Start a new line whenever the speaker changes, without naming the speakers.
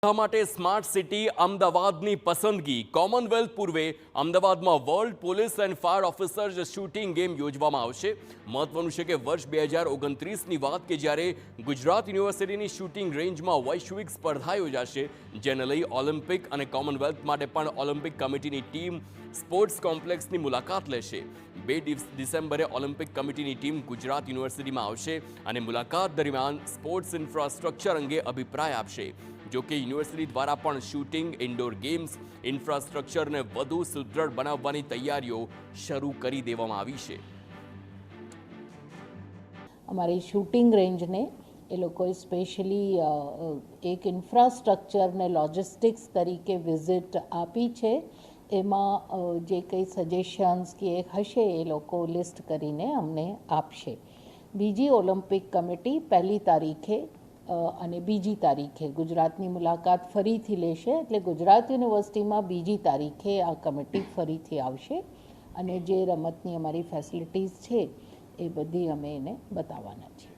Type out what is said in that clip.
માટે smart city અમદાવાદની પસંદગી કોમનવેલ્થ પૂર્વે અમદાવાદમાં world police and fire officers shooting game યોજવામાં આવશે। મહત્વનું છે કે વર્ષ 2029ની વાત કે જ્યારે ગુજરાત યુનિવર્સિટીની શૂટિંગ રેન્જમાં વૈશ્વિક સ્પર્ધા યોજાશે, જેને લઈ ઓલિમ્પિક અને કોમનવેલ્થ માટે પણ ઓલિમ્પિક કમિટીની ટીમ સ્પોર્ટ્સ કોમ્પ્લેક્સની મુલાકાત લેશે। 2 ડિસેમ્બરે ઓલિમ્પિક કમિટીની ટીમ ગુજરાત યુનિવર્સિટીમાં આવશે અને મુલાકાત દરમિયાન સ્પોર્ટ્સ ઇન્ફ્રાસ્ટ્રક્ચર અંગે અભિપ્રાય આપશે। જો કે યુનિવર્સિટી દ્વારા પણ શૂટિંગ, ઇન્ડોર ગેમ્સ, ઇન્ફ્રાસ્ટ્રક્ચરને વધુ સુદૃઢ બનાવવાની તૈયારીઓ શરૂ કરી દેવામાં આવી છે।
અમારી શૂટિંગ રેન્જને એ લોકોએ સ્પેશિયલી એક ઇન્ફ્રાસ્ટ્રક્ચર ને લોજિસ્ટિક્સ તરીકે વિઝિટ આપી છે। એમાં જે કંઈ સજેશન્સ કે હશે એ લોકો લિસ્ટ કરીને અમને આપશે। બીજી ઓલિમ્પિક કમિટી 1 તારીખે અને 2 તારીખે ગુજરાતની મુલાકાત ફરીથી લેશે, એટલે ગુજરાત યુનિવર્સિટીમાં 2 તારીખે આ કમિટી ફરીથી આવશે અને જે રમતની અમારી ફેસિલિટીઝ છે એ બધી અમે એને બતાવવાના છીએ।